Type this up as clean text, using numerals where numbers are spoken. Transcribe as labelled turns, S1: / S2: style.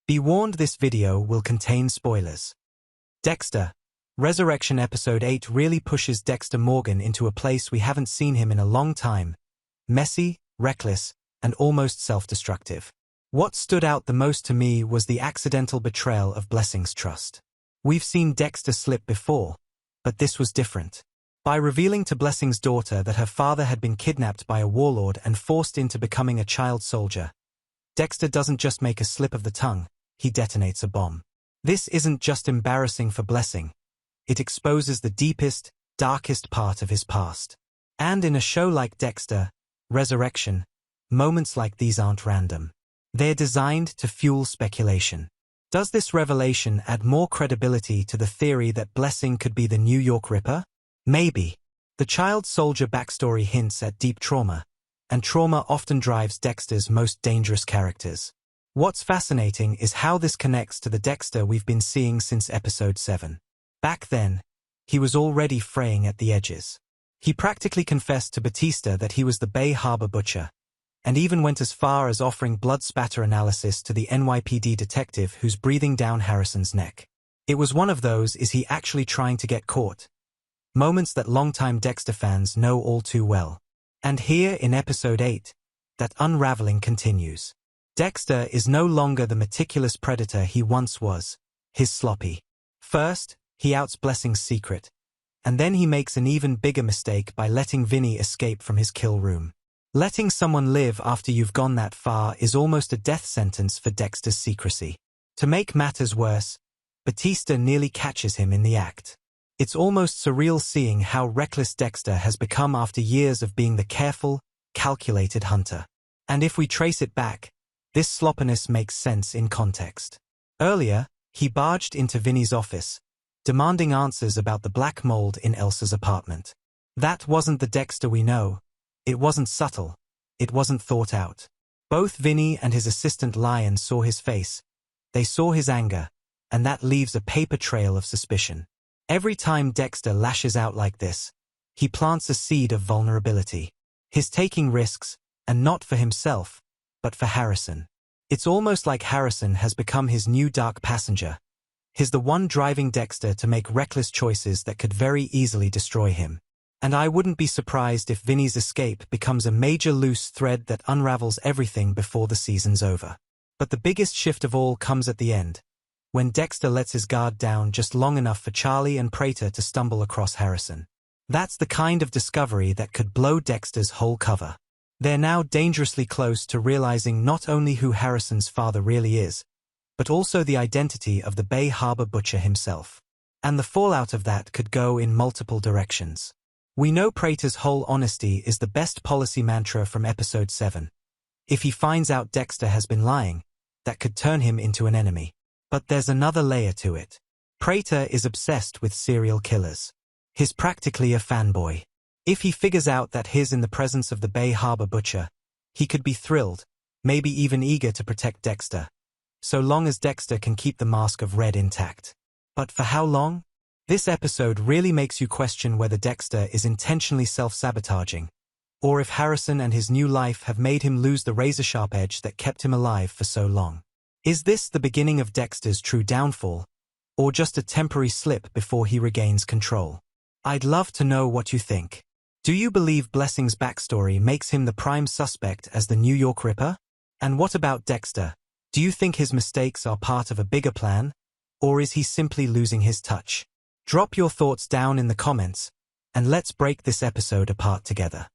S1: Be warned, this video will contain spoilers. Dexter. Resurrection Episode 8 really pushes Dexter Morgan into a place we haven't seen him in a long time. Messy, reckless, and almost self-destructive. What stood out the most to me was the accidental betrayal of Blessing's trust. We've seen Dexter slip before, but this was different. By revealing to Blessing's daughter that her father had been kidnapped by a warlord and forced into becoming a child soldier, Dexter doesn't just make a slip of the tongue, he detonates a bomb. This isn't just embarrassing for Blessing. It exposes the deepest, darkest part of his past. And in a show like Dexter, Resurrection, moments like these aren't random. They're designed to fuel speculation. Does this revelation add more credibility to the theory that Blessing could be the New York Ripper? Maybe. The child soldier backstory hints at deep trauma, and trauma often drives Dexter's most dangerous characters. What's fascinating is how this connects to the Dexter we've been seeing since Episode 7. Back then, he was already fraying at the edges. He practically confessed to Batista that he was the Bay Harbor Butcher, and even went as far as offering blood spatter analysis to the NYPD detective who's breathing down Harrison's neck. It was one of those "is he actually trying to get caught?" moments that longtime Dexter fans know all too well. And here in Episode 8, that unraveling continues. Dexter is no longer the meticulous predator he once was. He's sloppy. First, he outs Blessing's secret, and then he makes an even bigger mistake by letting Vinny escape from his kill room. Letting someone live after you've gone that far is almost a death sentence for Dexter's secrecy. To make matters worse, Batista nearly catches him in the act. It's almost surreal seeing how reckless Dexter has become after years of being the careful, calculated hunter. And if we trace it back, this sloppiness makes sense in context. Earlier, he barged into Vinny's office, demanding answers about the black mold in Elsa's apartment. That wasn't the Dexter we know. It wasn't subtle. It wasn't thought out. Both Vinny and his assistant Lion saw his face. They saw his anger, and that leaves a paper trail of suspicion. Every time Dexter lashes out like this, he plants a seed of vulnerability. He's taking risks, and not for himself, but for Harrison. It's almost like Harrison has become his new dark passenger. He's the one driving Dexter to make reckless choices that could very easily destroy him. And I wouldn't be surprised if Vinny's escape becomes a major loose thread that unravels everything before the season's over. But the biggest shift of all comes at the end, when Dexter lets his guard down just long enough for Charlie and Prater to stumble across Harrison. That's the kind of discovery that could blow Dexter's whole cover. They're now dangerously close to realizing not only who Harrison's father really is, but also the identity of the Bay Harbor Butcher himself. And the fallout of that could go in multiple directions. We know Prater's whole honesty is the best policy mantra from Episode 7. If he finds out Dexter has been lying, that could turn him into an enemy. But there's another layer to it. Prater is obsessed with serial killers. He's practically a fanboy. If he figures out that he's in the presence of the Bay Harbor Butcher, he could be thrilled, maybe even eager to protect Dexter, so long as Dexter can keep the mask of Red intact. But for how long? This episode really makes you question whether Dexter is intentionally self-sabotaging, or if Harrison and his new life have made him lose the razor-sharp edge that kept him alive for so long. Is this the beginning of Dexter's true downfall, or just a temporary slip before he regains control? I'd love to know what you think. Do you believe Blessing's backstory makes him the prime suspect as the New York Ripper? And what about Dexter? Do you think his mistakes are part of a bigger plan, or is he simply losing his touch? Drop your thoughts down in the comments, and let's break this episode apart together.